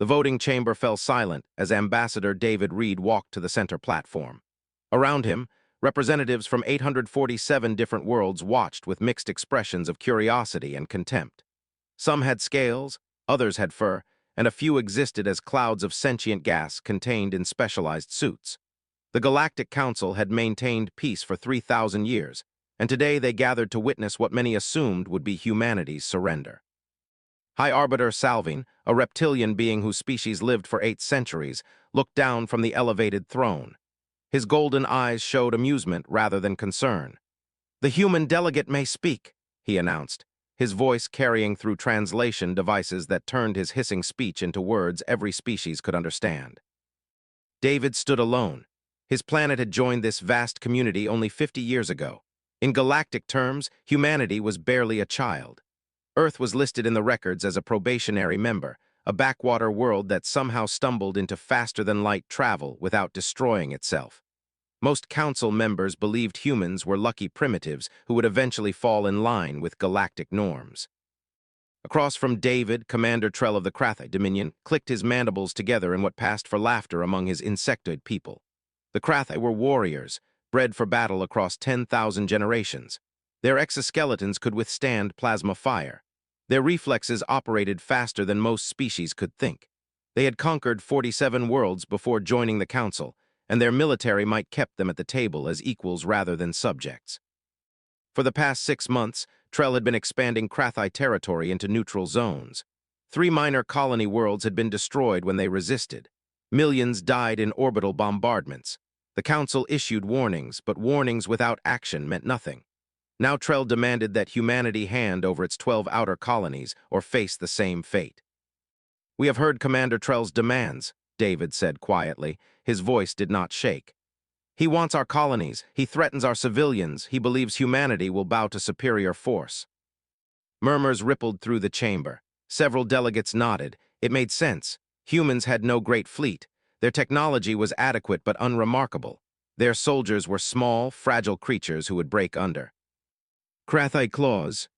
The voting chamber fell silent as Ambassador David Reed walked to the center platform. Around him, representatives from 847 different worlds watched with mixed expressions of curiosity and contempt. Some had scales, others had fur, and a few existed as clouds of sentient gas contained in specialized suits. The Galactic Council had maintained peace for 3,000 years, and today they gathered to witness what many assumed would be humanity's surrender. High Arbiter Salvine, a reptilian being whose species lived for 8 centuries, looked down from the elevated throne. His golden eyes showed amusement rather than concern. "The human delegate may speak," he announced, his voice carrying through translation devices that turned his hissing speech into words every species could understand. David stood alone. His planet had joined this vast community only 50 years ago. In galactic terms, humanity was barely a child. Earth was listed in the records as a probationary member, a backwater world that somehow stumbled into faster-than-light travel without destroying itself. Most council members believed humans were lucky primitives who would eventually fall in line with galactic norms. Across from David, Commander Trell of the Krathi Dominion clicked his mandibles together in what passed for laughter among his insectoid people. The Krathi were warriors, bred for battle across 10,000 generations. Their exoskeletons could withstand plasma fire. Their reflexes operated faster than most species could think. They had conquered 47 worlds before joining the Council, and their military might kept them at the table as equals rather than subjects. For the past 6 months, Trell had been expanding Krathi territory into neutral zones. 3 minor colony worlds had been destroyed when they resisted. Millions died in orbital bombardments. The Council issued warnings, but warnings without action meant nothing. Now Trell demanded that humanity hand over its 12 outer colonies or face the same fate. "We have heard Commander Trell's demands," David said quietly. His voice did not shake. "He wants our colonies, he threatens our civilians, he believes humanity will bow to superior force." Murmurs rippled through the chamber. Several delegates nodded. It made sense. Humans had no great fleet. Their technology was adequate but unremarkable. Their soldiers were small, fragile creatures who would break under. Krathi clause.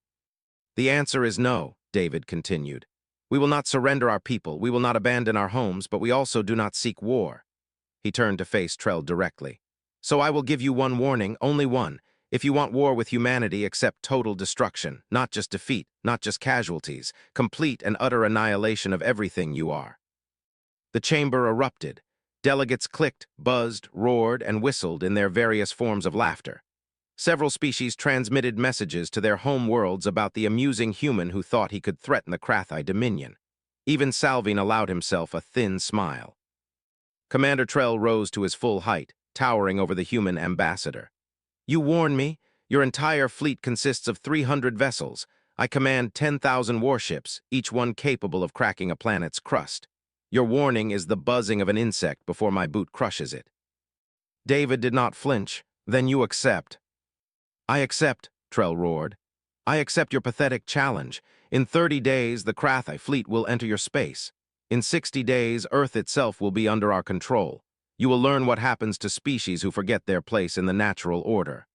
"The answer is no," David continued. "We will not surrender our people, we will not abandon our homes, but we also do not seek war." He turned to face Trell directly. "So I will give you one warning, only one. If you want war with humanity, accept total destruction, not just defeat, not just casualties, complete and utter annihilation of everything you are." The chamber erupted. Delegates clicked, buzzed, roared, and whistled in their various forms of laughter. Several species transmitted messages to their home worlds about the amusing human who thought he could threaten the Krathi Dominion. Even Salvine allowed himself a thin smile. Commander Trell rose to his full height, towering over the human ambassador. "You warn me? Your entire fleet consists of 300 vessels. I command 10,000 warships, each one capable of cracking a planet's crust. Your warning is the buzzing of an insect before my boot crushes it." David did not flinch. "Then you accept." "I accept," Trell roared. "I accept your pathetic challenge. In 30 days, the Krathi fleet will enter your space. In 60 days, Earth itself will be under our control. You will learn what happens to species who forget their place in the natural order."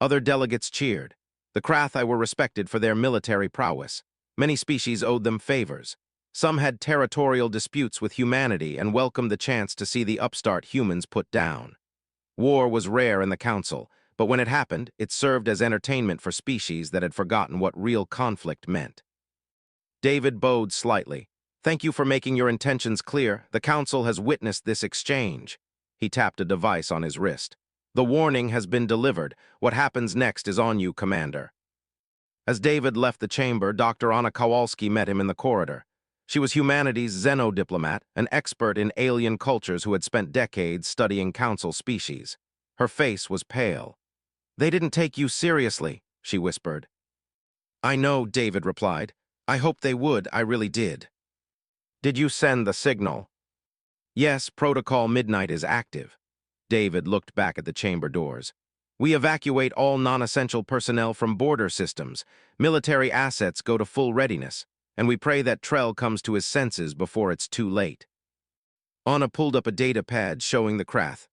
Other delegates cheered. The Krathi were respected for their military prowess. Many species owed them favors. Some had territorial disputes with humanity and welcomed the chance to see the upstart humans put down. War was rare in the Council, but when it happened, it served as entertainment for species that had forgotten what real conflict meant. David bowed slightly. "Thank you for making your intentions clear. The Council has witnessed this exchange." He tapped a device on his wrist. "The warning has been delivered. What happens next is on you, Commander." As David left the chamber, Dr. Anna Kowalski met him in the corridor. She was humanity's xenodiplomat, an expert in alien cultures who had spent decades studying Council species. Her face was pale. "They didn't take you seriously," she whispered. "I know," David replied. "I hoped they would, I really did." "Did you send the signal?" "Yes, Protocol Midnight is active." David looked back at the chamber doors. "We evacuate all non-essential personnel from border systems. Military assets go to full readiness, and we pray that Trell comes to his senses before it's too late." Anna pulled up a data pad showing the Krath.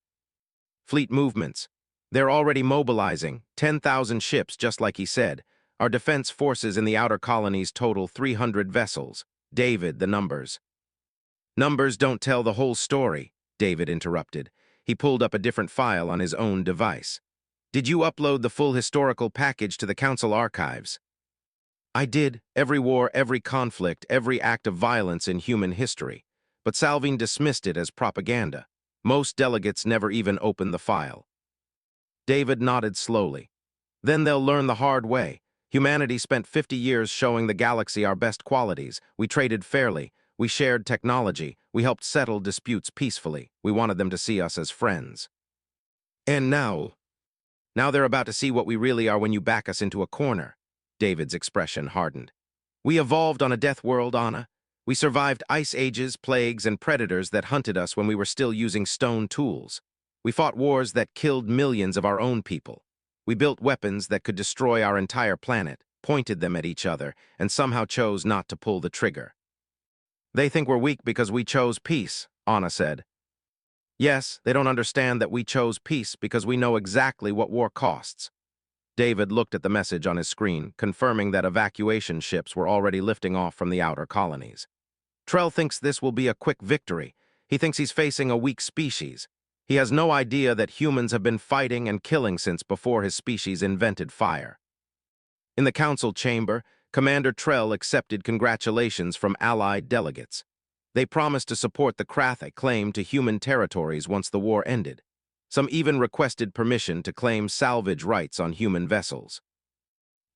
"Fleet movements. They're already mobilizing, 10,000 ships, just like he said. Our defense forces in the outer colonies total 300 vessels. David, the numbers." Numbers don't tell the whole story, David interrupted. He pulled up a different file on his own device. Did you upload the full historical package to the Council archives? I did. Every war, every conflict, every act of violence in human history. But Salvine dismissed it as propaganda. Most delegates never even opened the file. David nodded slowly. Then they'll learn the hard way. Humanity spent 50 years showing the galaxy our best qualities. We traded fairly. We shared technology. We helped settle disputes peacefully. We wanted them to see us as friends. And now they're about to see what we really are when you back us into a corner. David's expression hardened. We evolved on a death world, Anna. We survived ice ages, plagues, and predators that hunted us when we were still using stone tools. We fought wars that killed millions of our own people. We built weapons that could destroy our entire planet, pointed them at each other, and somehow chose not to pull the trigger. They think we're weak because we chose peace, Anna said. Yes, they don't understand that we chose peace because we know exactly what war costs. David looked at the message on his screen, confirming that evacuation ships were already lifting off from the outer colonies. Trell thinks this will be a quick victory. He thinks he's facing a weak species. He has no idea that humans have been fighting and killing since before his species invented fire. In the council chamber, Commander Trell accepted congratulations from Allied delegates. They promised to support the Kratha claim to human territories once the war ended. Some even requested permission to claim salvage rights on human vessels.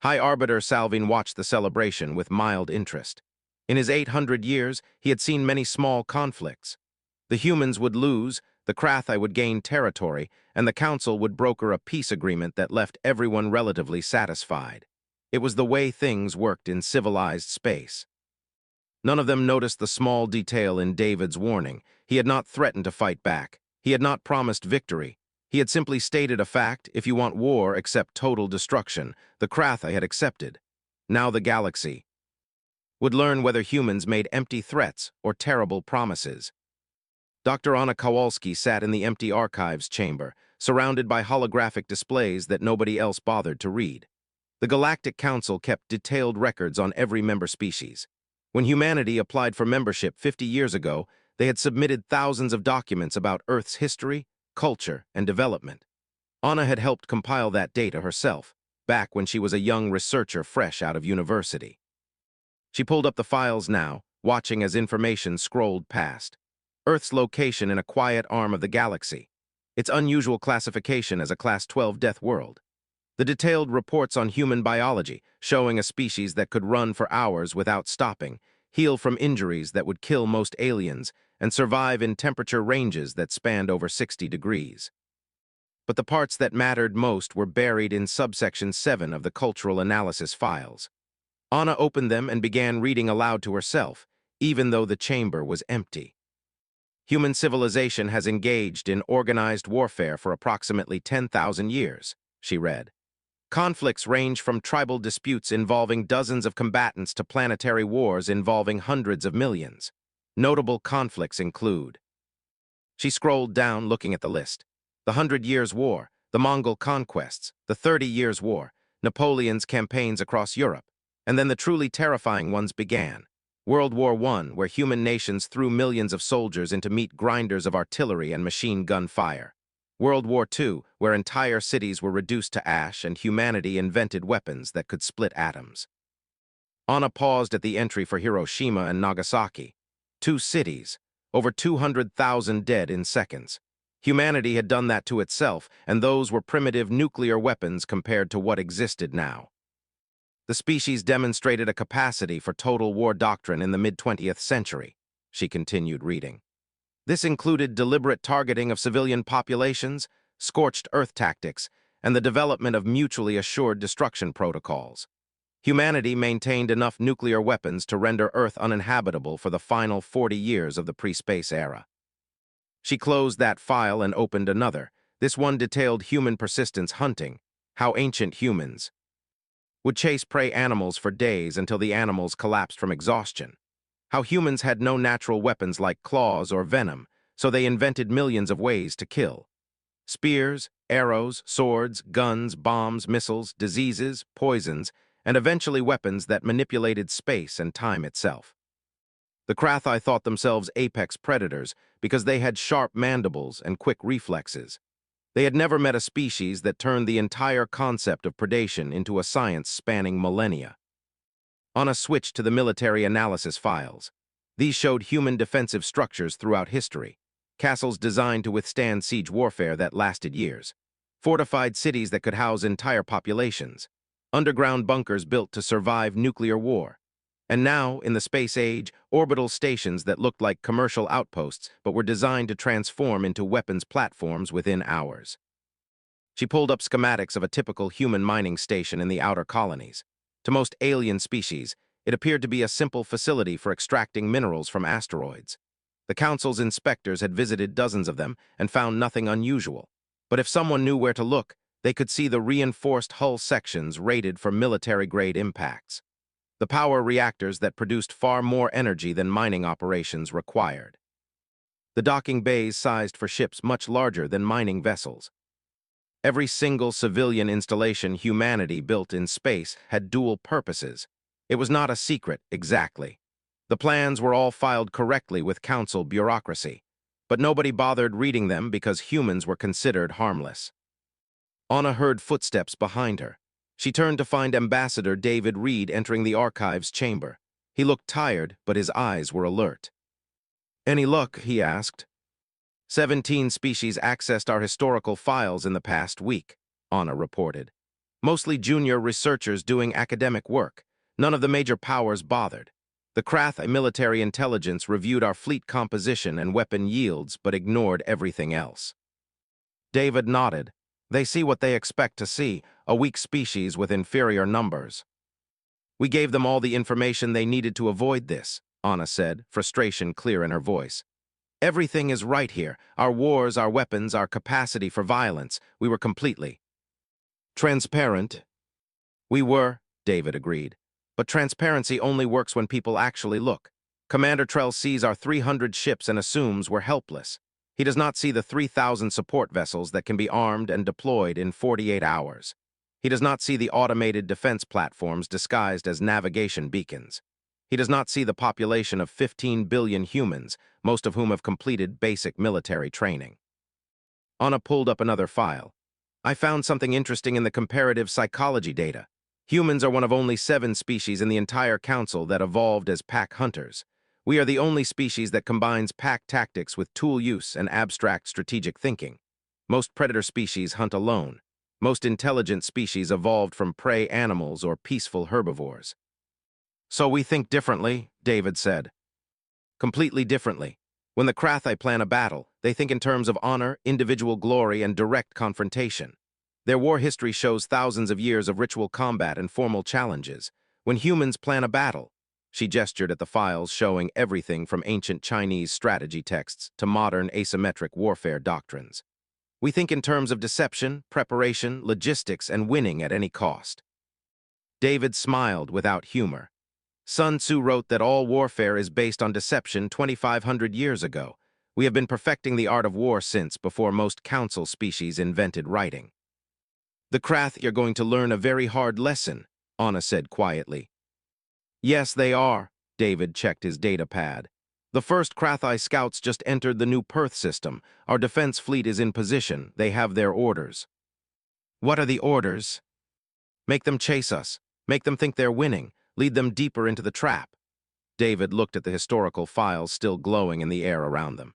High Arbiter Salvine watched the celebration with mild interest. In his 800 years, he had seen many small conflicts. The humans would lose, the Kratha would gain territory, and the Council would broker a peace agreement that left everyone relatively satisfied. It was the way things worked in civilized space. None of them noticed the small detail in David's warning. He had not threatened to fight back. He had not promised victory. He had simply stated a fact: if you want war, accept total destruction. The Kratha had accepted. Now the galaxy would learn whether humans made empty threats or terrible promises. Dr. Anna Kowalski sat in the empty archives chamber, surrounded by holographic displays that nobody else bothered to read. The Galactic Council kept detailed records on every member species. When humanity applied for membership 50 years ago, they had submitted thousands of documents about Earth's history, culture, and development. Anna had helped compile that data herself, back when she was a young researcher fresh out of university. She pulled up the files now, watching as information scrolled past. Earth's location in a quiet arm of the galaxy. Its unusual classification as a Class 12 death world. The detailed reports on human biology, showing a species that could run for hours without stopping, heal from injuries that would kill most aliens, and survive in temperature ranges that spanned over 60 degrees. But the parts that mattered most were buried in subsection 7 of the cultural analysis files. Anna opened them and began reading aloud to herself, even though the chamber was empty. Human civilization has engaged in organized warfare for approximately 10,000 years, she read. Conflicts range from tribal disputes involving dozens of combatants to planetary wars involving hundreds of millions. Notable conflicts include. She scrolled down, looking at the list. The 100 Years' War, the Mongol conquests, the 30 Years' War, Napoleon's campaigns across Europe, and then the truly terrifying ones began. World War I, where human nations threw millions of soldiers into meat grinders of artillery and machine gun fire. World War II, where entire cities were reduced to ash and humanity invented weapons that could split atoms. Anna paused at the entry for Hiroshima and Nagasaki. 2 cities, over 200,000 dead in seconds. Humanity had done that to itself, and those were primitive nuclear weapons compared to what existed now. The species demonstrated a capacity for total war doctrine in the mid-20th century, she continued reading. This included deliberate targeting of civilian populations, scorched earth tactics, and the development of mutually assured destruction protocols. Humanity maintained enough nuclear weapons to render Earth uninhabitable for the final 40 years of the pre-space era. She closed that file and opened another. This one detailed human persistence hunting, how ancient humans would chase prey animals for days until the animals collapsed from exhaustion. How humans had no natural weapons like claws or venom, so they invented millions of ways to kill. Spears, arrows, swords, guns, bombs, missiles, diseases, poisons, and eventually weapons that manipulated space and time itself. The Krathi thought themselves apex predators because they had sharp mandibles and quick reflexes. They had never met a species that turned the entire concept of predation into a science spanning millennia. On a switch to the military analysis files, these showed human defensive structures throughout history, castles designed to withstand siege warfare that lasted years, fortified cities that could house entire populations, underground bunkers built to survive nuclear war. And now, in the space age, orbital stations that looked like commercial outposts but were designed to transform into weapons platforms within hours. She pulled up schematics of a typical human mining station in the outer colonies. To most alien species, it appeared to be a simple facility for extracting minerals from asteroids. The Council's inspectors had visited dozens of them and found nothing unusual. But if someone knew where to look, they could see the reinforced hull sections rated for military-grade impacts. The power reactors that produced far more energy than mining operations required. The docking bays sized for ships much larger than mining vessels. Every single civilian installation humanity built in space had dual purposes. It was not a secret, exactly. The plans were all filed correctly with Council bureaucracy, but nobody bothered reading them because humans were considered harmless. Anna heard footsteps behind her. She turned to find Ambassador David Reed entering the archives chamber. He looked tired, but his eyes were alert. "Any luck?" he asked. 17 species accessed our historical files in the past week, Anna reported. Mostly junior researchers doing academic work. None of the major powers bothered. The Krath military intelligence reviewed our fleet composition and weapon yields but ignored everything else. David nodded. They see what they expect to see, a weak species with inferior numbers. We gave them all the information they needed to avoid this, Anna said, frustration clear in her voice. Everything is right here. Our wars, our weapons, our capacity for violence. We were completely transparent. We were, David agreed. But transparency only works when people actually look. Commander Trell sees our 300 ships and assumes we're helpless. He does not see the 3,000 support vessels that can be armed and deployed in 48 hours. He does not see the automated defense platforms disguised as navigation beacons. He does not see the population of 15 billion humans, most of whom have completed basic military training. Anna pulled up another file. I found something interesting in the comparative psychology data. Humans are one of only 7 species in the entire council that evolved as pack hunters. We are the only species that combines pack tactics with tool use and abstract strategic thinking. Most predator species hunt alone. Most intelligent species evolved from prey animals or peaceful herbivores. So we think differently, David said. Completely differently. When the Krathi plan a battle, they think in terms of honor, individual glory, and direct confrontation. Their war history shows thousands of years of ritual combat and formal challenges. When humans plan a battle, she gestured at the files showing everything from ancient Chinese strategy texts to modern asymmetric warfare doctrines. We think in terms of deception, preparation, logistics, and winning at any cost. David smiled without humor. Sun Tzu wrote that all warfare is based on deception 2,500 years ago. We have been perfecting the art of war since before most council species invented writing. The Krath are going to learn a very hard lesson, Anna said quietly. Yes, they are, David checked his data pad. The first Krathi scouts just entered the new Perth system. Our defense fleet is in position. They have their orders. What are the orders? Make them chase us. Make them think they're winning. Lead them deeper into the trap. David looked at the historical files still glowing in the air around them.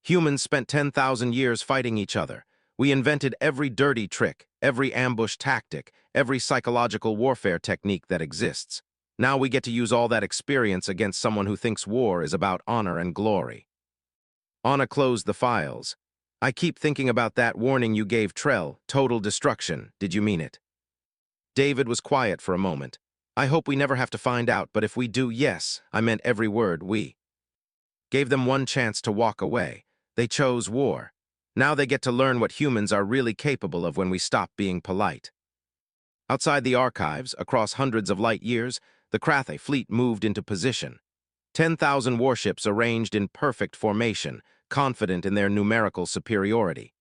Humans spent 10,000 years fighting each other. We invented every dirty trick, every ambush tactic, every psychological warfare technique that exists. Now we get to use all that experience against someone who thinks war is about honor and glory. Anna closed the files. I keep thinking about that warning you gave Trell, total destruction. Did you mean it? David was quiet for a moment. I hope we never have to find out, but if we do, yes, I meant every word. We gave them one chance to walk away. They chose war. Now they get to learn what humans are really capable of when we stop being polite. Outside the archives, across hundreds of light years, the Krathi fleet moved into position. 10,000 warships arranged in perfect formation, confident in their numerical superiority.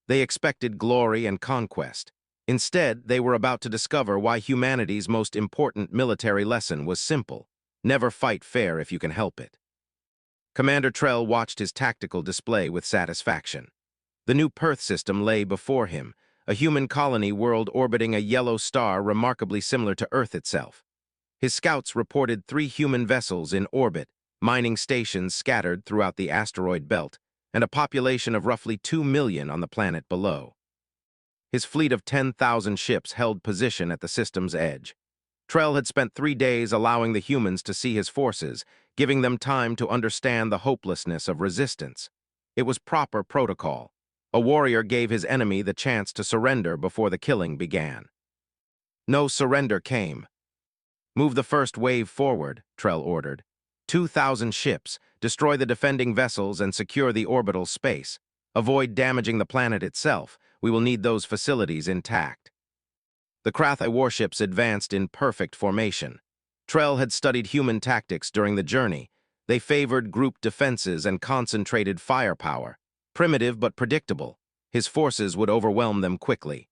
They expected glory and conquest. Instead, they were about to discover why humanity's most important military lesson was simple. Never fight fair if you can help it. Commander Trell watched his tactical display with satisfaction. The new Perth system lay before him, a human colony world orbiting a yellow star remarkably similar to Earth itself. His scouts reported 3 human vessels in orbit, mining stations scattered throughout the asteroid belt, and a population of roughly 2 million on the planet below. His fleet of 10,000 ships held position at the system's edge. Trell had spent 3 days allowing the humans to see his forces, giving them time to understand the hopelessness of resistance. It was proper protocol. A warrior gave his enemy the chance to surrender before the killing began. No surrender came. "Move the first wave forward," Trell ordered. 2,000 ships, destroy the defending vessels and secure the orbital space. Avoid damaging the planet itself. We will need those facilities intact. The HFY warships advanced in perfect formation. Trell had studied human tactics during the journey. They favored group defenses and concentrated firepower. Primitive but predictable. His forces would overwhelm them quickly.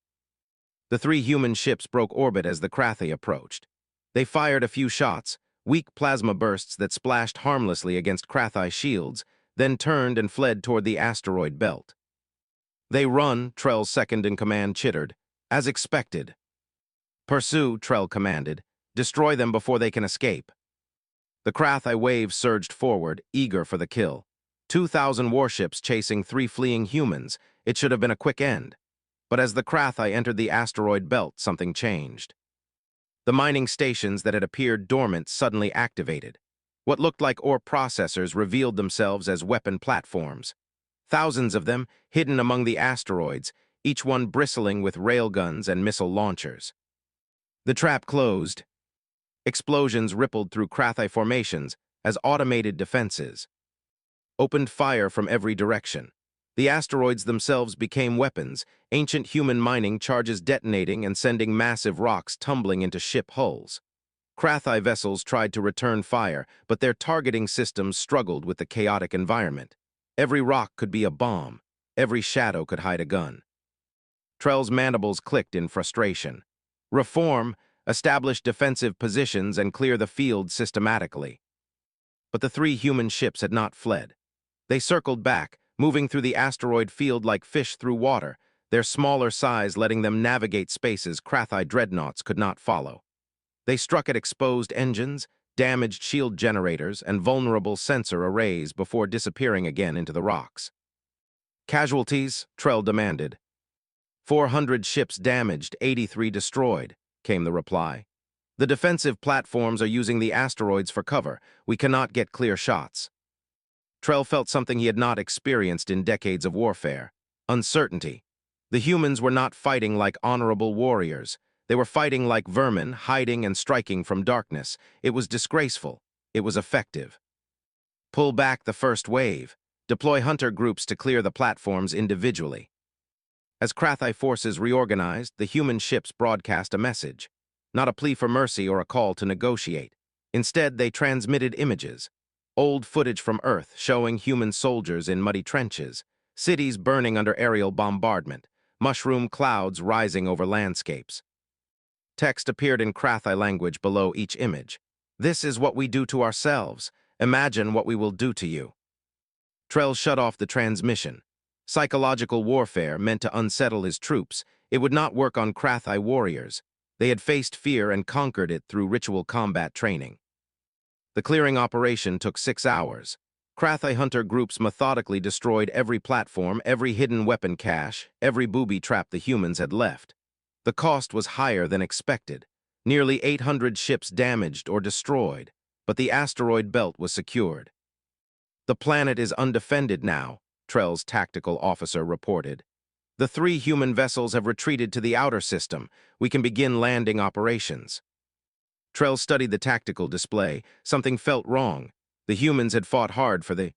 The 3 human ships broke orbit as the HFY approached. They fired a few shots, weak plasma bursts that splashed harmlessly against HFY shields, then turned and fled toward the asteroid belt. "They run," Trell's second-in-command chittered. "As expected." "Pursue," Trell commanded. "Destroy them before they can escape." The HFY wave surged forward, eager for the kill. 2,000 warships chasing 3 fleeing humans. It should have been a quick end. But as the HFY entered the asteroid belt, something changed. The mining stations that had appeared dormant suddenly activated. What looked like ore processors revealed themselves as weapon platforms. Thousands of them, hidden among the asteroids, each one bristling with railguns and missile launchers. The trap closed. Explosions rippled through HFY formations as automated defenses opened fire from every direction. The asteroids themselves became weapons, ancient human mining charges detonating and sending massive rocks tumbling into ship hulls. HFY vessels tried to return fire, but their targeting systems struggled with the chaotic environment. Every rock could be a bomb. Every shadow could hide a gun. Trell's mandibles clicked in frustration. Reform, establish defensive positions, and clear the field systematically. But the 3 human ships had not fled. They circled back, moving through the asteroid field like fish through water, their smaller size letting them navigate spaces HFY dreadnoughts could not follow. They struck at exposed engines, damaged shield generators, and vulnerable sensor arrays before disappearing again into the rocks. "Casualties?" Trell demanded. 400 ships damaged, 83 destroyed," came the reply. "The defensive platforms are using the asteroids for cover. We cannot get clear shots." Trell felt something he had not experienced in decades of warfare: uncertainty. The humans were not fighting like honorable warriors. They were fighting like vermin, hiding and striking from darkness. It was disgraceful. It was effective. "Pull back the first wave. Deploy hunter groups to clear the platforms individually." As HFY forces reorganized, the human ships broadcast a message. Not a plea for mercy or a call to negotiate. Instead, they transmitted images. Old footage from Earth showing human soldiers in muddy trenches, cities burning under aerial bombardment, mushroom clouds rising over landscapes. Text appeared in HFY language below each image. "This is what we do to ourselves. Imagine what we will do to you." Trell shut off the transmission. Psychological warfare meant to unsettle his troops. It would not work on HFY warriors. They had faced fear and conquered it through ritual combat training. The clearing operation took 6 hours. HFY hunter groups methodically destroyed every platform, every hidden weapon cache, every booby trap the humans had left. The cost was higher than expected. Nearly 800 ships damaged or destroyed, but the asteroid belt was secured. "The planet is undefended now," Trell's tactical officer reported. "The 3 human vessels have retreated to the outer system. We can begin landing operations." Trell studied the tactical display. Something felt wrong. The humans had fought hard for the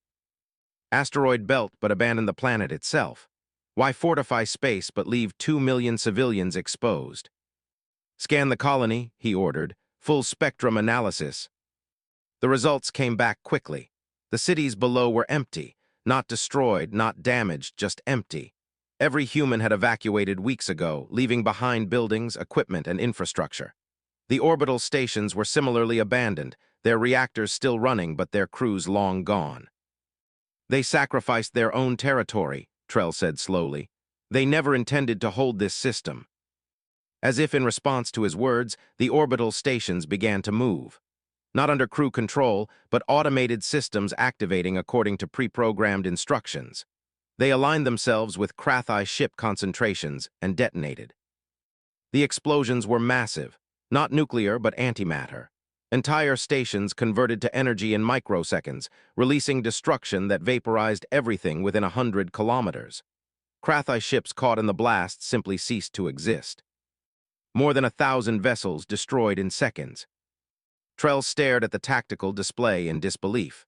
asteroid belt but abandoned the planet itself. Why fortify space but leave 2 million civilians exposed? "Scan the colony," he ordered. "Full spectrum analysis." The results came back quickly. The cities below were empty. Not destroyed, not damaged, just empty. Every human had evacuated weeks ago, leaving behind buildings, equipment, and infrastructure. The orbital stations were similarly abandoned, their reactors still running but their crews long gone. They sacrificed their own territory, Trell said slowly. They never intended to hold this system. As if in response to his words, the orbital stations began to move. Not under crew control, but automated systems activating according to pre-programmed instructions. They aligned themselves with Krathi ship concentrations and detonated. The explosions were massive, not nuclear but antimatter. Entire stations converted to energy in microseconds, releasing destruction that vaporized everything within 100 kilometers. Krathi ships caught in the blast simply ceased to exist. More than 1,000 vessels destroyed in seconds. Trell stared at the tactical display in disbelief.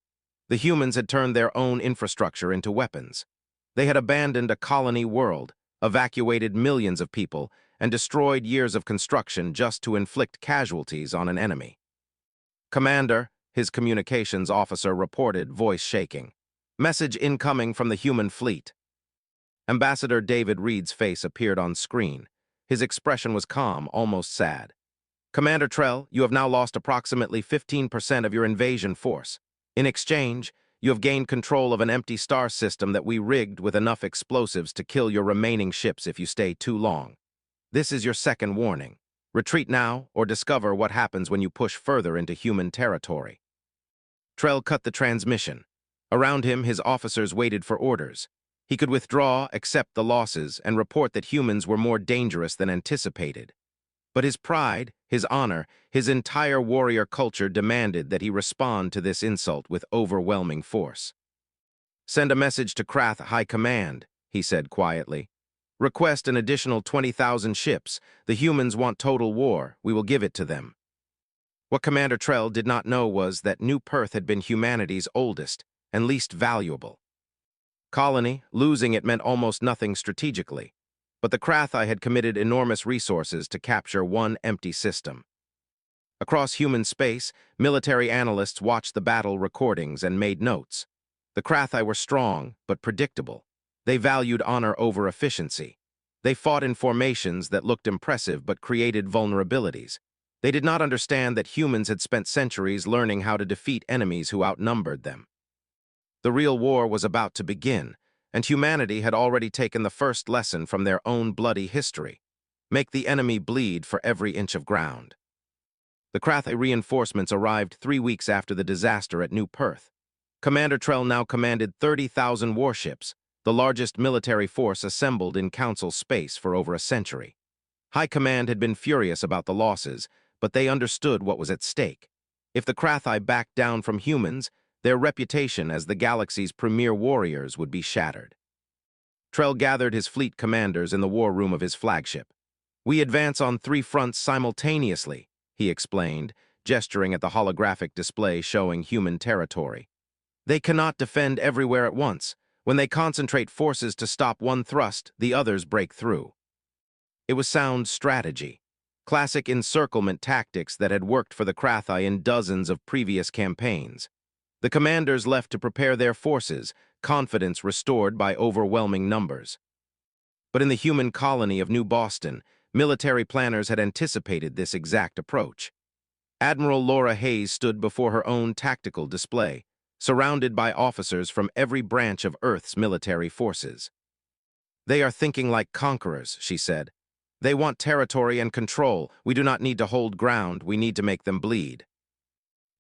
The humans had turned their own infrastructure into weapons. They had abandoned a colony world, evacuated millions of people, and destroyed years of construction just to inflict casualties on an enemy. "Commander," his communications officer reported, voice shaking. "Message incoming from the human fleet." Ambassador David Reed's face appeared on screen. His expression was calm, almost sad. "Commander Trell, you have now lost approximately 15% of your invasion force. In exchange, you have gained control of an empty star system that we rigged with enough explosives to kill your remaining ships if you stay too long. This is your second warning. Retreat now, or discover what happens when you push further into human territory." Trell cut the transmission. Around him, his officers waited for orders. He could withdraw, accept the losses, and report that humans were more dangerous than anticipated. But his pride, his honor, his entire warrior culture demanded that he respond to this insult with overwhelming force. "Send a message to Krath High Command," he said quietly. "Request an additional 20,000 ships. The humans want total war. We will give it to them." What Commander Trell did not know was that New Perth had been humanity's oldest and least valuable colony. Losing it meant almost nothing strategically. But the Krathi had committed enormous resources to capture one empty system. Across human space, military analysts watched the battle recordings and made notes. The Krathi were strong, but predictable. They valued honor over efficiency. They fought in formations that looked impressive but created vulnerabilities. They did not understand that humans had spent centuries learning how to defeat enemies who outnumbered them. The real war was about to begin, and humanity had already taken the first lesson from their own bloody history. Make the enemy bleed for every inch of ground. The Krathi reinforcements arrived 3 weeks after the disaster at New Perth. Commander Trell now commanded 30,000 warships, the largest military force assembled in Council space for over a century. High Command had been furious about the losses, but they understood what was at stake. If the Krathi backed down from humans, their reputation as the galaxy's premier warriors would be shattered. Trell gathered his fleet commanders in the war room of his flagship. "We advance on 3 fronts simultaneously," he explained, gesturing at the holographic display showing human territory. "They cannot defend everywhere at once. When they concentrate forces to stop one thrust, the others break through." It was sound strategy, classic encirclement tactics that had worked for the Krathi in dozens of previous campaigns. The commanders left to prepare their forces, confidence restored by overwhelming numbers. But in the human colony of New Boston, military planners had anticipated this exact approach. Admiral Laura Hayes stood before her own tactical display, surrounded by officers from every branch of Earth's military forces. "They are thinking like conquerors," she said. "They want territory and control. We do not need to hold ground, we need to make them bleed."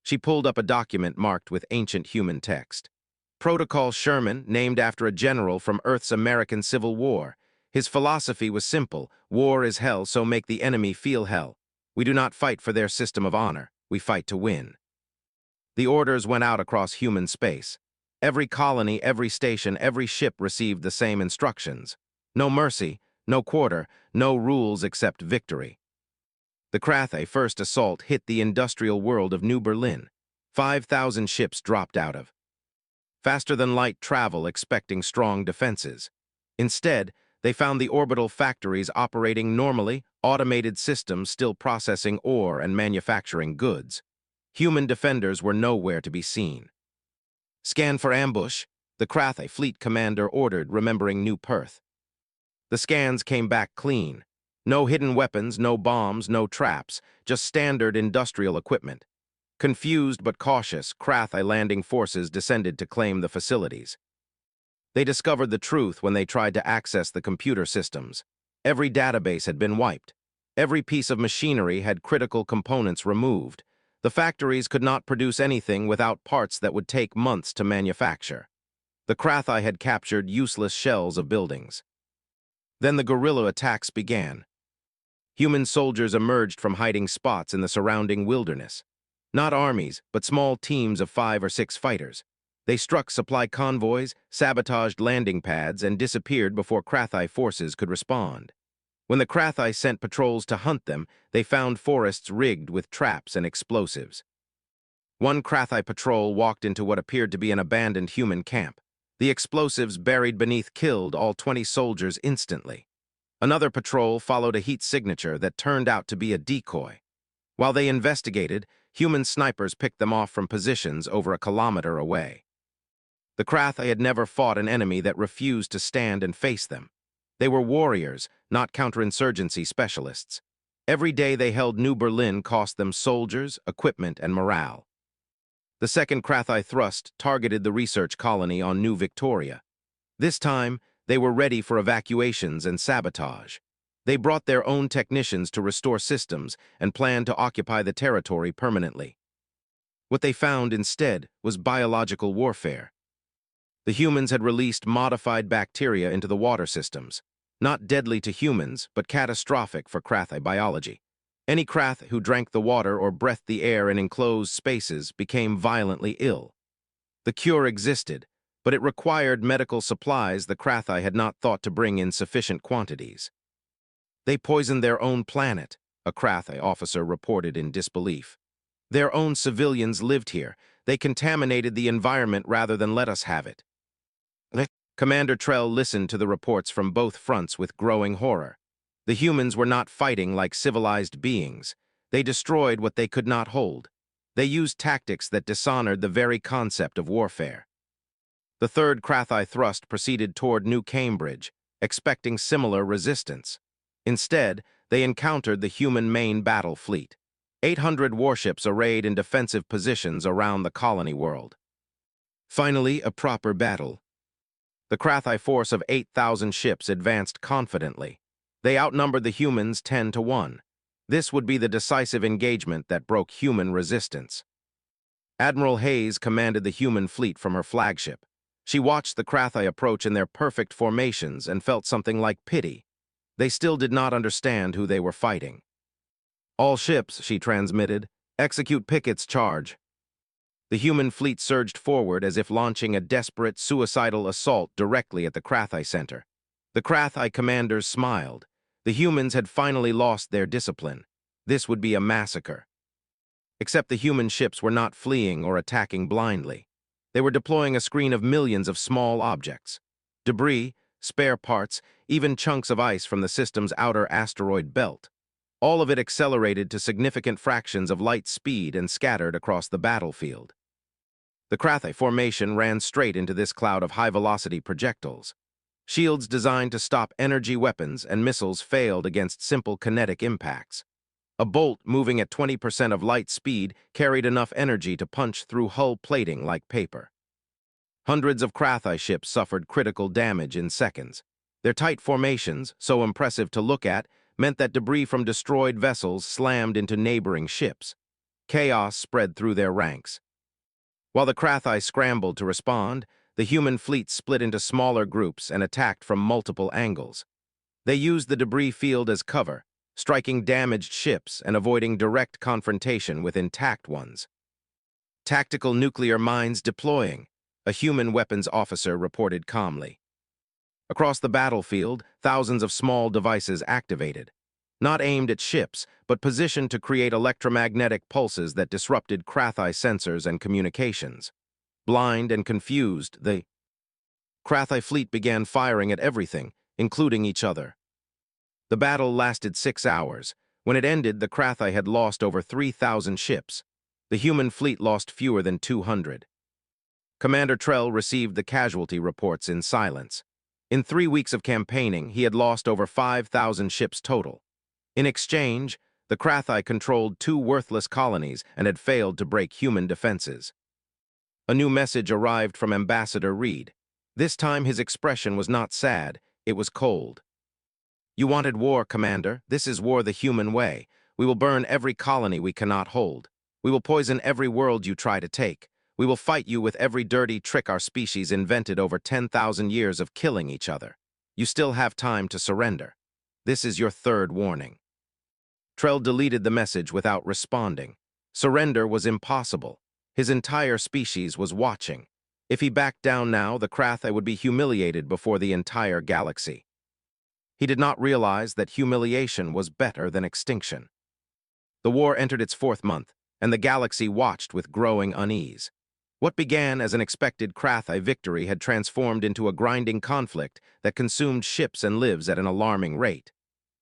She pulled up a document marked with ancient human text. Protocol Sherman, named after a general from Earth's American Civil War. His philosophy was simple: war is hell, so make the enemy feel hell. We do not fight for their system of honor, we fight to win. The orders went out across human space. Every colony, every station, every ship received the same instructions. No mercy, no quarter, no rules except victory. The Krathi first assault hit the industrial world of New Berlin. 5,000 ships dropped out of faster-than-light travel expecting strong defenses. Instead, they found the orbital factories operating normally, automated systems still processing ore and manufacturing goods. Human defenders were nowhere to be seen. "Scan for ambush," the Krathi fleet commander ordered, remembering New Perth. The scans came back clean. No hidden weapons, no bombs, no traps, just standard industrial equipment. Confused but cautious, Krathi landing forces descended to claim the facilities. They discovered the truth when they tried to access the computer systems. Every database had been wiped. Every piece of machinery had critical components removed. The factories could not produce anything without parts that would take months to manufacture. The Krathi had captured useless shells of buildings. Then the guerrilla attacks began. Human soldiers emerged from hiding spots in the surrounding wilderness. Not armies, but small teams of 5 or 6 fighters. They struck supply convoys, sabotaged landing pads, and disappeared before Krathi forces could respond. When the Krathi sent patrols to hunt them, they found forests rigged with traps and explosives. One Krathi patrol walked into what appeared to be an abandoned human camp. The explosives buried beneath killed all 20 soldiers instantly. Another patrol followed a heat signature that turned out to be a decoy. While they investigated, human snipers picked them off from positions over a kilometer away. The Krathi had never fought an enemy that refused to stand and face them. They were warriors, not counterinsurgency specialists. Every day they held New Berlin cost them soldiers, equipment, and morale. The second Krathi thrust targeted the research colony on New Victoria. This time, they were ready for evacuations and sabotage. They brought their own technicians to restore systems and planned to occupy the territory permanently. What they found instead was biological warfare. The humans had released modified bacteria into the water systems, not deadly to humans, but catastrophic for Krathi biology. Any Krath who drank the water or breathed the air in enclosed spaces became violently ill. The cure existed, but it required medical supplies the Krathi had not thought to bring in sufficient quantities. They poisoned their own planet, a Krathi officer reported in disbelief. Their own civilians lived here. They contaminated the environment rather than let us have it. Commander Trell listened to the reports from both fronts with growing horror. The humans were not fighting like civilized beings. They destroyed what they could not hold. They used tactics that dishonored the very concept of warfare. The third Krathi thrust proceeded toward New Cambridge, expecting similar resistance. Instead, they encountered the human main battle fleet. 800 warships arrayed in defensive positions around the colony world. Finally, a proper battle. The Krathi force of 8,000 ships advanced confidently. They outnumbered the humans 10 to 1. This would be the decisive engagement that broke human resistance. Admiral Hayes commanded the human fleet from her flagship. She watched the Krathi approach in their perfect formations and felt something like pity. They still did not understand who they were fighting. "All ships," she transmitted, "execute Pickett's charge." The human fleet surged forward as if launching a desperate, suicidal assault directly at the Krathi center. The Krathi commanders smiled. The humans had finally lost their discipline. This would be a massacre. Except the human ships were not fleeing or attacking blindly. They were deploying a screen of millions of small objects. Debris, spare parts, even chunks of ice from the system's outer asteroid belt. All of it accelerated to significant fractions of light speed and scattered across the battlefield. The Krathi formation ran straight into this cloud of high-velocity projectiles. Shields designed to stop energy weapons and missiles failed against simple kinetic impacts. A bolt moving at 20% of light speed carried enough energy to punch through hull plating like paper. Hundreds of Krathi ships suffered critical damage in seconds. Their tight formations, so impressive to look at, meant that debris from destroyed vessels slammed into neighboring ships. Chaos spread through their ranks. While the Krathi scrambled to respond, the human fleet split into smaller groups and attacked from multiple angles. They used the debris field as cover, striking damaged ships and avoiding direct confrontation with intact ones. "Tactical nuclear mines deploying," a human weapons officer reported calmly. Across the battlefield, thousands of small devices activated. Not aimed at ships, but positioned to create electromagnetic pulses that disrupted Krathi sensors and communications. Blind and confused, the Krathi fleet began firing at everything, including each other. The battle lasted 6 hours. When it ended, the Krathi had lost over 3,000 ships. The human fleet lost fewer than 200. Commander Trell received the casualty reports in silence. In 3 weeks of campaigning, he had lost over 5,000 ships total. In exchange, the Krathi controlled 2 worthless colonies and had failed to break human defenses. A new message arrived from Ambassador Reed. This time his expression was not sad, it was cold. "You wanted war, Commander. This is war the human way. We will burn every colony we cannot hold. We will poison every world you try to take. We will fight you with every dirty trick our species invented over 10,000 years of killing each other. You still have time to surrender. This is your third warning." Trell deleted the message without responding. Surrender was impossible. His entire species was watching. If he backed down now, the Krathi would be humiliated before the entire galaxy. He did not realize that humiliation was better than extinction. The war entered its fourth month, and the galaxy watched with growing unease. What began as an expected Krathi victory had transformed into a grinding conflict that consumed ships and lives at an alarming rate.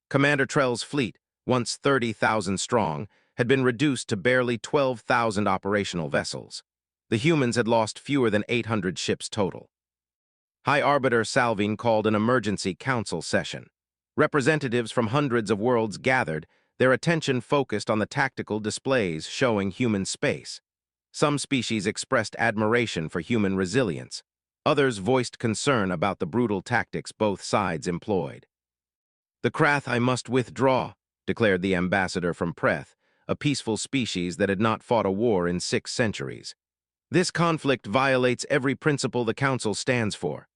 Commander Trell's fleet, once 30,000 strong, had been reduced to barely 12,000 operational vessels. The humans had lost fewer than 800 ships total. High Arbiter Salvine called an emergency council session. Representatives from hundreds of worlds gathered, their attention focused on the tactical displays showing human space. Some species expressed admiration for human resilience. Others voiced concern about the brutal tactics both sides employed. "The Krathi must withdraw," declared the ambassador from Preth, a peaceful species that had not fought a war in 6 centuries. "This conflict violates every principle the Council stands for."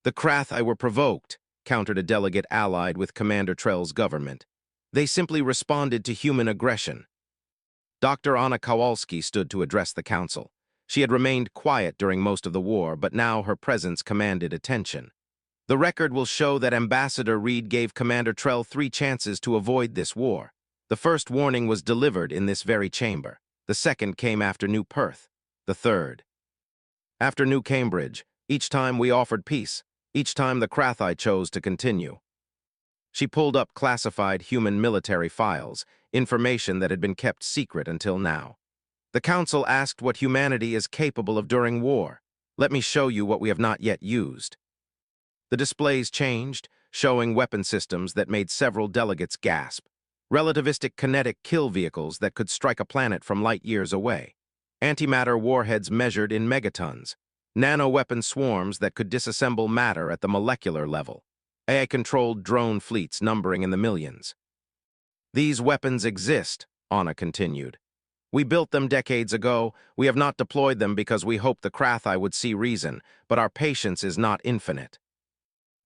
"The Krathi were provoked," countered a delegate allied with Commander Trell's government. "They simply responded to human aggression." Dr. Anna Kowalski stood to address the Council. She had remained quiet during most of the war, but now her presence commanded attention. "The record will show that Ambassador Reed gave Commander Trell 3 chances to avoid this war. The first warning was delivered in this very chamber. The second came after New Perth. The third after New Cambridge. Each time we offered peace. Each time the Krathi chose to continue." She pulled up classified human military files, information that had been kept secret until now. "The Council asked what humanity is capable of during war. Let me show you what we have not yet used." The displays changed, showing weapon systems that made several delegates gasp. Relativistic kinetic kill vehicles that could strike a planet from light years away. Antimatter warheads measured in megatons. Nano-weapon swarms that could disassemble matter at the molecular level. AI-controlled drone fleets numbering in the millions. "These weapons exist," Anna continued. "We built them decades ago. We have not deployed them because we hoped the Krathi would see reason, but our patience is not infinite."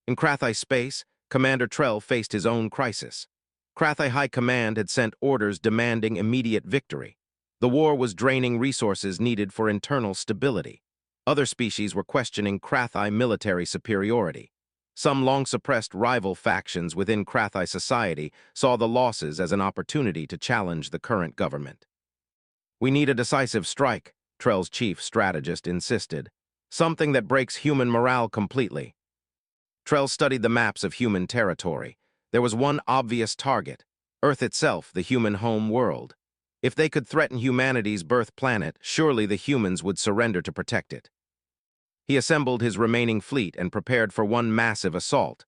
In Krathi space, Commander Trell faced his own crisis. Krathi High Command had sent orders demanding immediate victory. The war was draining resources needed for internal stability. Other species were questioning Krathi military superiority. Some long-suppressed rival factions within Krathi society saw the losses as an opportunity to challenge the current government. "We need a decisive strike," Trell's chief strategist insisted. "Something that breaks human morale completely." Trell studied the maps of human territory. There was one obvious target: Earth itself, the human home world. If they could threaten humanity's birth planet, surely the humans would surrender to protect it. He assembled his remaining fleet and prepared for one massive assault.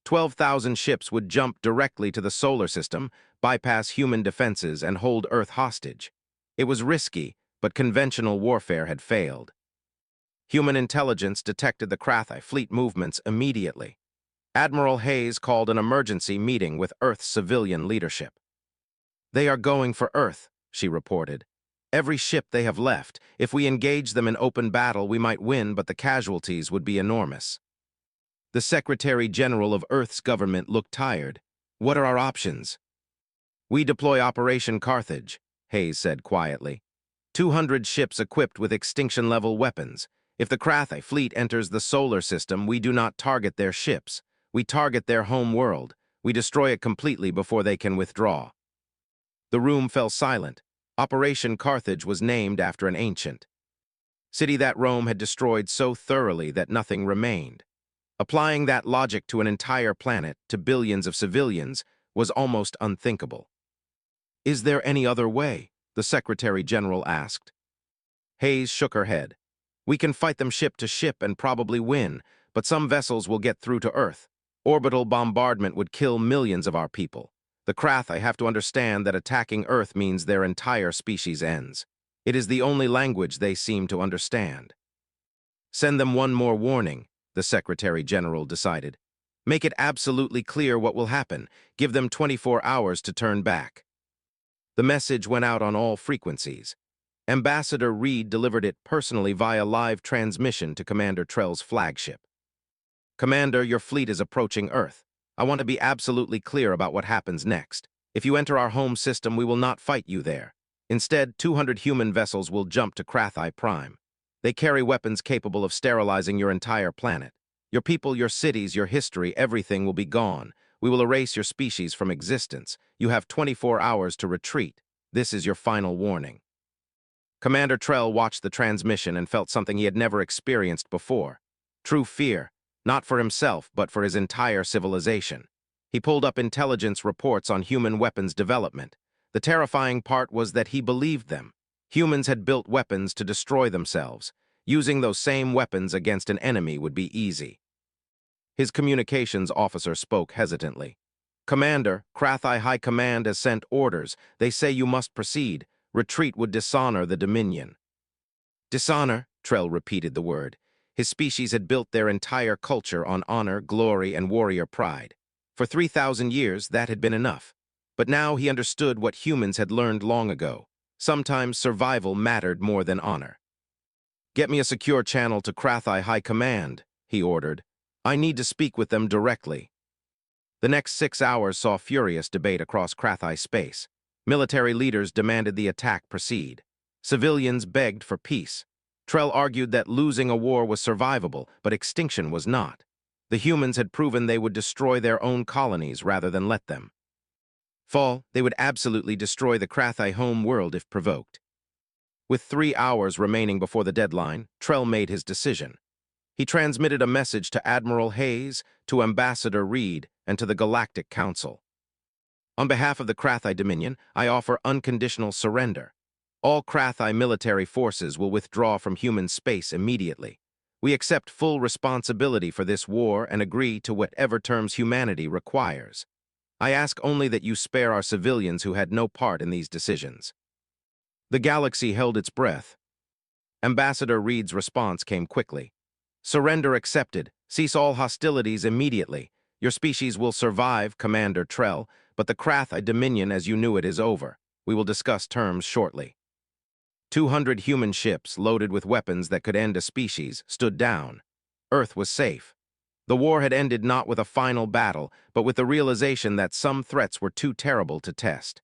12,000 ships would jump directly to the solar system, bypass human defenses, and hold Earth hostage. It was risky, but conventional warfare had failed. Human intelligence detected the Krathi fleet movements immediately. Admiral Hayes called an emergency meeting with Earth's civilian leadership. "They are going for Earth," she reported. "Every ship they have left. If we engage them in open battle, we might win, but the casualties would be enormous." The Secretary General of Earth's government looked tired. "What are our options?" "We deploy Operation Carthage," Hayes said quietly. 200 ships equipped with extinction-level weapons. If the Krathi fleet enters the solar system, we do not target their ships. We target their home world. We destroy it completely before they can withdraw." The room fell silent. Operation Carthage was named after an ancient city that Rome had destroyed so thoroughly that nothing remained. Applying that logic to an entire planet, to billions of civilians, was almost unthinkable. "Is there any other way?" the Secretary General asked. Hayes shook her head. "We can fight them ship to ship and probably win, but some vessels will get through to Earth. Orbital bombardment would kill millions of our people. The Krathi have to understand that attacking Earth means their entire species ends. It is the only language they seem to understand." Send them one more warning, the Secretary General decided. Make it absolutely clear what will happen. Give them 24 hours to turn back. The message went out on all frequencies. Ambassador Reed delivered it personally via live transmission to Commander Trell's flagship. Commander, your fleet is approaching Earth. I want to be absolutely clear about what happens next. If you enter our home system, we will not fight you there. Instead, 200 human vessels will jump to Krathi Prime. They carry weapons capable of sterilizing your entire planet. Your people, your cities, your history, everything will be gone. We will erase your species from existence. You have 24 hours to retreat. This is your final warning. Commander Trell watched the transmission and felt something he had never experienced before. True fear, not for himself, but for his entire civilization. He pulled up intelligence reports on human weapons development. The terrifying part was that he believed them. Humans had built weapons to destroy themselves. Using those same weapons against an enemy would be easy. His communications officer spoke hesitantly. Commander, Krathi High Command has sent orders. They say you must proceed. Retreat would dishonor the Dominion. Dishonor, Trell repeated the word. His species had built their entire culture on honor, glory, and warrior pride. For 3,000 years, that had been enough. But now he understood what humans had learned long ago. Sometimes survival mattered more than honor. Get me a secure channel to Krathi High Command, he ordered. I need to speak with them directly. The next 6 hours saw furious debate across Krathi space. Military leaders demanded the attack proceed. Civilians begged for peace. Trell argued that losing a war was survivable, but extinction was not. The humans had proven they would destroy their own colonies rather than let them fall. They would absolutely destroy the Krathi home world if provoked. With 3 hours remaining before the deadline, Trell made his decision. He transmitted a message to Admiral Hayes, to Ambassador Reed, and to the Galactic Council. On behalf of the Krathi Dominion, I offer unconditional surrender. All Krathi military forces will withdraw from human space immediately. We accept full responsibility for this war and agree to whatever terms humanity requires. I ask only that you spare our civilians who had no part in these decisions. The galaxy held its breath. Ambassador Reed's response came quickly. Surrender accepted. Cease all hostilities immediately. Your species will survive, Commander Trell, but the Krathi Dominion as you knew it is over. We will discuss terms shortly. 200 human ships, loaded with weapons that could end a species, stood down. Earth was safe. The war had ended not with a final battle, but with the realization that some threats were too terrible to test.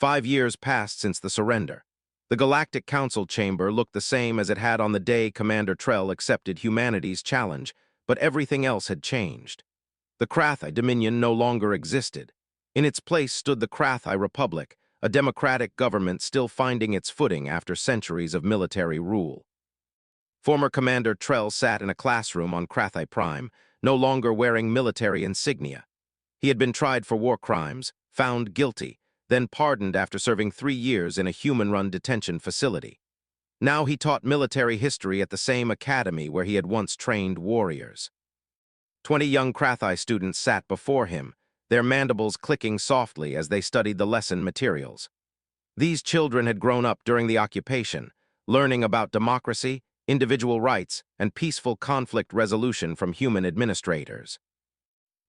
5 years passed since the surrender. The Galactic Council chamber looked the same as it had on the day Commander Trell accepted humanity's challenge, but everything else had changed. The Krathi Dominion no longer existed. In its place stood the Krathi Republic, a democratic government still finding its footing after centuries of military rule. Former Commander Trell sat in a classroom on Krathi Prime, no longer wearing military insignia. He had been tried for war crimes, found guilty, then pardoned after serving 3 years in a human-run detention facility. Now he taught military history at the same academy where he had once trained warriors. 20 young Krathi students sat before him, their mandibles clicking softly as they studied the lesson materials. These children had grown up during the occupation, learning about democracy, individual rights, and peaceful conflict resolution from human administrators.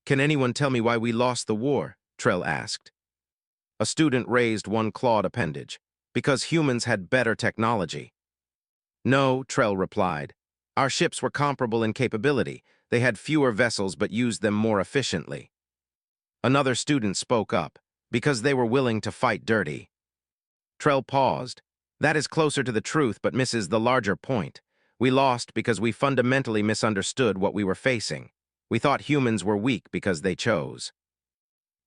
Can anyone tell me why we lost the war? Trell asked. A student raised one clawed appendage. Because humans had better technology. No, Trell replied. Our ships were comparable in capability. They had fewer vessels but used them more efficiently. Another student spoke up. Because they were willing to fight dirty. Trell paused. That is closer to the truth but misses the larger point. We lost because we fundamentally misunderstood what we were facing. We thought humans were weak because they chose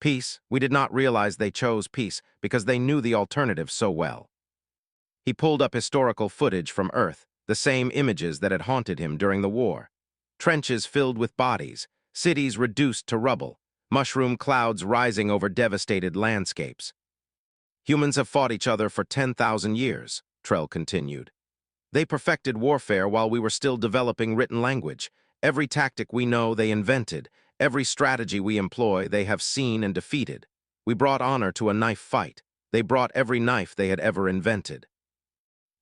peace. We did not realize they chose peace because they knew the alternative so well. He pulled up historical footage from Earth, the same images that had haunted him during the war. Trenches filled with bodies, cities reduced to rubble, mushroom clouds rising over devastated landscapes. Humans have fought each other for 10,000 years, Trell continued. They perfected warfare while we were still developing written language. Every tactic we know they invented. Every strategy we employ they have seen and defeated. We brought honor to a knife fight. They brought every knife they had ever invented.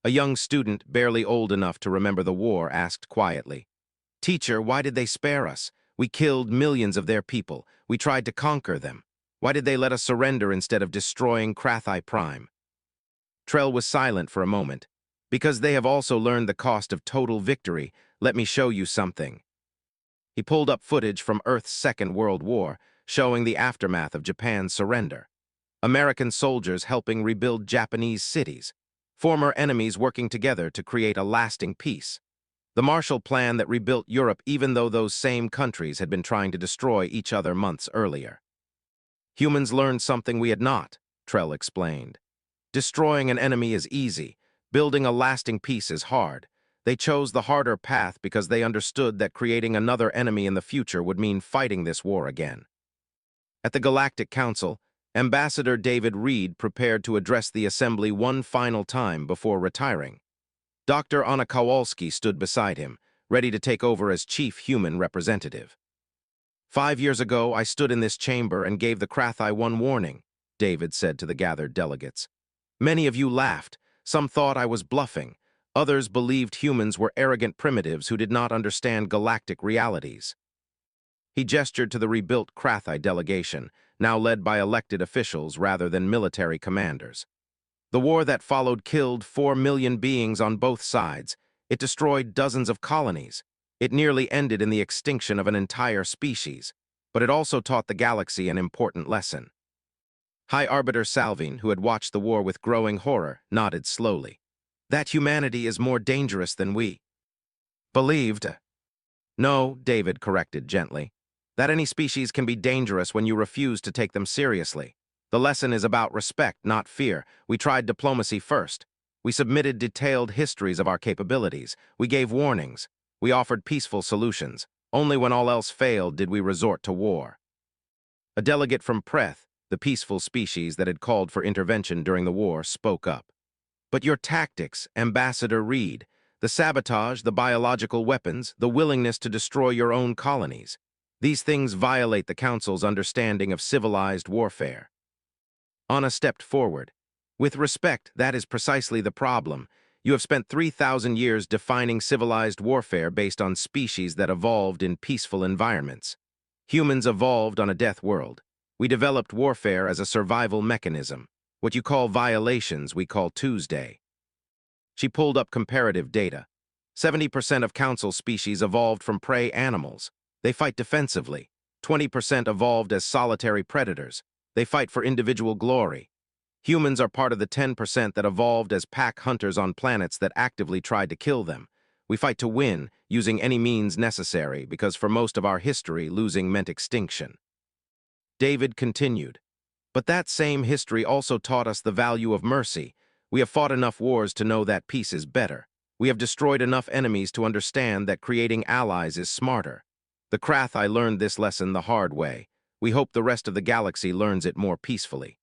A young student, barely old enough to remember the war, asked quietly, "Teacher, why did they spare us? We killed millions of their people. We tried to conquer them. Why did they let us surrender instead of destroying Krathi Prime?" Trell was silent for a moment. "Because they have also learned the cost of total victory. Let me show you something." He pulled up footage from Earth's Second World War, showing the aftermath of Japan's surrender. American soldiers helping rebuild Japanese cities. Former enemies working together to create a lasting peace. The Marshall Plan that rebuilt Europe even though those same countries had been trying to destroy each other months earlier. Humans learned something we had not, Trell explained. Destroying an enemy is easy. Building a lasting peace is hard. They chose the harder path because they understood that creating another enemy in the future would mean fighting this war again. At the Galactic Council, Ambassador David Reed prepared to address the assembly one final time before retiring. Dr. Anna Kowalski stood beside him, ready to take over as chief human representative. "5 years ago, I stood in this chamber and gave the Krathi one warning," David said to the gathered delegates. "Many of you laughed. Some thought I was bluffing. Others believed humans were arrogant primitives who did not understand galactic realities." He gestured to the rebuilt Krathi delegation, now led by elected officials rather than military commanders. The war that followed killed 4 million beings on both sides. It destroyed dozens of colonies. It nearly ended in the extinction of an entire species. But it also taught the galaxy an important lesson. High Arbiter Salvine, who had watched the war with growing horror, nodded slowly. "That humanity is more dangerous than we believed." "No," David corrected gently. "That any species can be dangerous when you refuse to take them seriously. The lesson is about respect, not fear. We tried diplomacy first. We submitted detailed histories of our capabilities. We gave warnings. We offered peaceful solutions. Only when all else failed did we resort to war." A delegate from Preth, the peaceful species that had called for intervention during the war, spoke up. "But your tactics, Ambassador Reed, the sabotage, the biological weapons, the willingness to destroy your own colonies. These things violate the Council's understanding of civilized warfare." Anna stepped forward. "With respect, that is precisely the problem. You have spent 3,000 years defining civilized warfare based on species that evolved in peaceful environments. Humans evolved on a death world. We developed warfare as a survival mechanism. What you call violations, we call Tuesday." She pulled up comparative data. 70% of Council species evolved from prey animals. They fight defensively. 20% evolved as solitary predators. They fight for individual glory. Humans are part of the 10% that evolved as pack hunters on planets that actively tried to kill them. We fight to win, using any means necessary, because for most of our history, losing meant extinction. David continued, "But that same history also taught us the value of mercy. We have fought enough wars to know that peace is better. We have destroyed enough enemies to understand that creating allies is smarter. The Krathi learned this lesson the hard way. We hope the rest of the galaxy learns it more peacefully."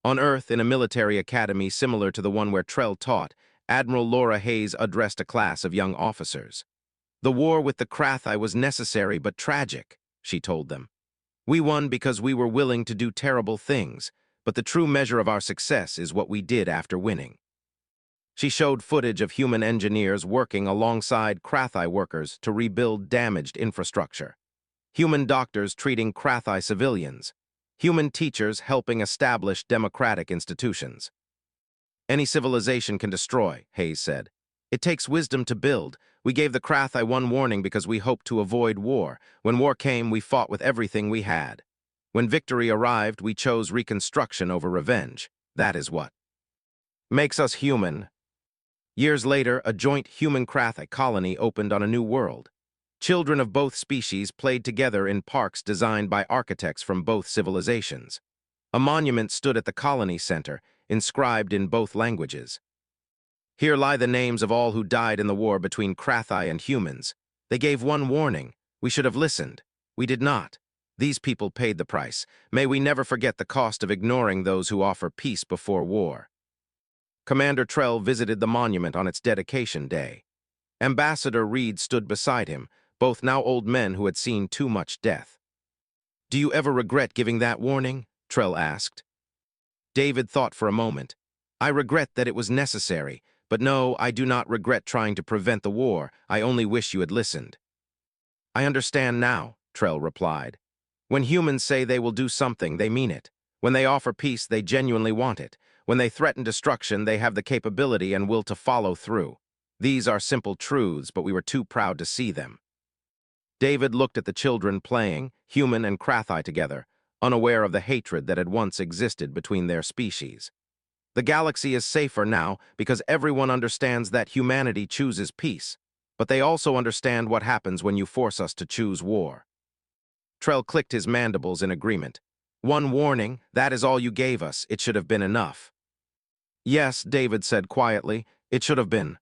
On Earth, in a military academy similar to the one where Trell taught, Admiral Laura Hayes addressed a class of young officers. "The war with the Krathi was necessary but tragic," she told them. "We won because we were willing to do terrible things, but the true measure of our success is what we did after winning." She showed footage of human engineers working alongside Krathi workers to rebuild damaged infrastructure. Human doctors treating Krathi civilians. Human teachers helping establish democratic institutions. "Any civilization can destroy," Hayes said. "It takes wisdom to build. We gave the Krathi one warning because we hoped to avoid war. When war came, we fought with everything we had. When victory arrived, we chose reconstruction over revenge. That is what makes us human." Years later, a joint human Krathi colony opened on a new world. Children of both species played together in parks designed by architects from both civilizations. A monument stood at the colony center, inscribed in both languages. "Here lie the names of all who died in the war between Krathi and humans. They gave one warning. We should have listened. We did not. These people paid the price. May we never forget the cost of ignoring those who offer peace before war." Commander Trell visited the monument on its dedication day. Ambassador Reed stood beside him, both now old men who had seen too much death. "Do you ever regret giving that warning?" Trell asked. David thought for a moment. "I regret that it was necessary, But no, I do not regret trying to prevent the war. I only wish you had listened. I understand now, Trell replied. When humans say they will do something, they mean it. When they offer peace, they genuinely want it. When they threaten destruction, they have the capability and will to follow through. These are simple truths, but we were too proud to see them. David looked at the children playing, human and Krathi together, unaware of the hatred that had once existed between their species. The galaxy is safer now because everyone understands that humanity chooses peace, but they also understand what happens when you force us to choose war. Trell clicked his mandibles in agreement. One warning, that is all you gave us. It should have been enough. Yes, David said quietly, it should have been.